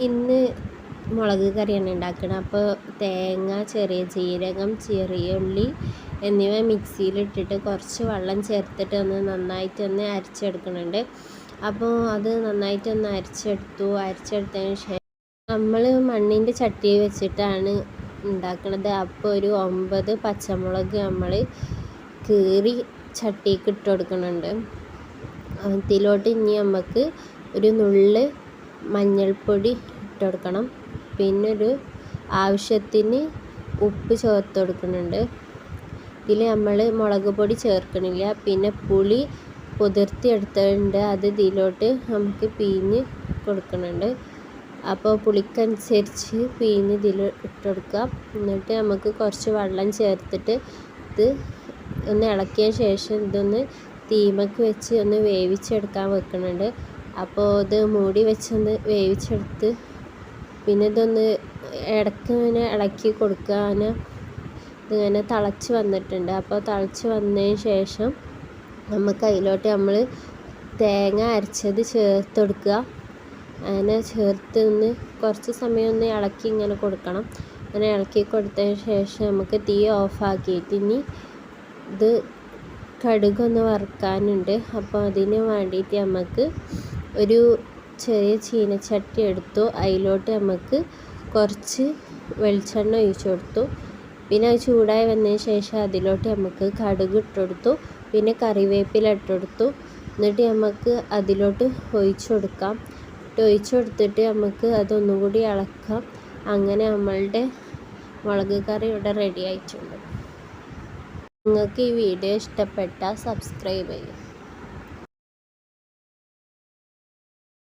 ഇന്ന് മുളക് കറിയാണ് ഉണ്ടാക്കുന്നത്. അപ്പോൾ തേങ്ങ, ചെറിയ ജീരകം, ചെറിയ ഉള്ളി എന്നിവ മിക്സിയിലിട്ടിട്ട് കുറച്ച് വെള്ളം ചേർത്തിട്ട് നന്നായിട്ടൊന്ന് അരച്ചെടുക്കുന്നുണ്ട്. അപ്പോൾ അത് നന്നായിട്ടൊന്ന് അരച്ചെടുത്തതിന് ശേഷം നമ്മൾ മണ്ണിൻ്റെ ചട്ടി വെച്ചിട്ടാണ് ഉണ്ടാക്കുന്നത്. അപ്പോൾ ഒരു 9 പച്ചമുളക് നമ്മൾ കീറി ചട്ടിക്ക് ഇട്ട് കൊടുക്കുന്നുണ്ട്. അതിലോട്ട് ഇനി നമുക്ക് ഒരു നുള്ള് മഞ്ഞൾപ്പൊടി ഇട്ട് കൊടുക്കണം. പിന്നെ ഒരു ആവശ്യത്തിന് ഉപ്പ് ചേർത്ത് കൊടുക്കുന്നുണ്ട്. ഇതിൽ നമ്മൾ മുളക് പൊടി ചേർക്കണില്ല. പിന്നെ പുളി കുതിർത്തി എടുത്തിട്ടുണ്ട്, അത് ഇതിലോട്ട് നമുക്ക് പിഴിഞ്ഞ് കൊടുക്കുന്നുണ്ട്. അപ്പോൾ പുളിക്കനുസരിച്ച് പിഴിഞ്ഞ് ഇതിൽ ഇട്ട് കൊടുക്കുക. എന്നിട്ട് നമുക്ക് കുറച്ച് വെള്ളം ചേർത്തിട്ട് ഇത് ഒന്ന് ഇളക്കിയ ശേഷം ഇതൊന്ന് തീമക്ക് വെച്ച് ഒന്ന് വേവിച്ചെടുക്കാൻ വെക്കുന്നുണ്ട്. അപ്പോൾ ഇത് മൂടി വെച്ചൊന്ന് വേവിച്ചെടുത്ത് പിന്നെ ഇതൊന്ന് ഇടയ്ക്ക് ഇങ്ങനെ ഇളക്കി കൊടുക്കാൻ ഇതിങ്ങനെ തിളച്ച് വന്നിട്ടുണ്ട്. അപ്പോൾ തിളച്ച് വന്നതിന് ശേഷം നമുക്ക് അതിലോട്ട് നമ്മൾ തേങ്ങ അരച്ചത് ചേർത്ത് കൊടുക്കുക. അങ്ങനെ ചേർത്ത് ഒന്ന് കുറച്ച് സമയം ഒന്ന് ഇളക്കി ഇങ്ങനെ കൊടുക്കണം. അങ്ങനെ ഇളക്കി കൊടുത്തതിന് ശേഷം നമുക്ക് തീ ഓഫാക്കിയിട്ട് ഇനി ഇത് കടുകൊന്ന് വറുക്കാനുണ്ട്. അപ്പോൾ അതിന് വേണ്ടിയിട്ട് നമുക്ക് ഒരു ചെറിയ ചീനച്ചട്ടി എടുത്തു. അതിലോട്ട് നമുക്ക് കുറച്ച് വെളിച്ചെണ്ണ ഒഴിച്ചു കൊടുത്തു. പിന്നെ അത് ചൂടായി വന്നതിന് ശേഷം അതിലോട്ട് നമുക്ക് കടുക് ഇട്ട് കൊടുത്തു. പിന്നെ കറിവേപ്പില ഇട്ട് കൊടുത്തു. എന്നിട്ട് നമുക്ക് അതിലോട്ട് ഒഴിച്ചു കൊടുക്കാം. ഒഴിച്ചു കൊടുത്തിട്ട് നമുക്ക് അതൊന്നും കൂടി ഇളക്കാം. അങ്ങനെ നമ്മളുടെ മുളക് കറി ഇവിടെ റെഡി ആയിട്ടുണ്ട്. നിങ്ങൾക്ക് ഈ വീഡിയോ ഇഷ്ടപ്പെട്ടാൽ സബ്സ്ക്രൈബ് ചെയ്യും.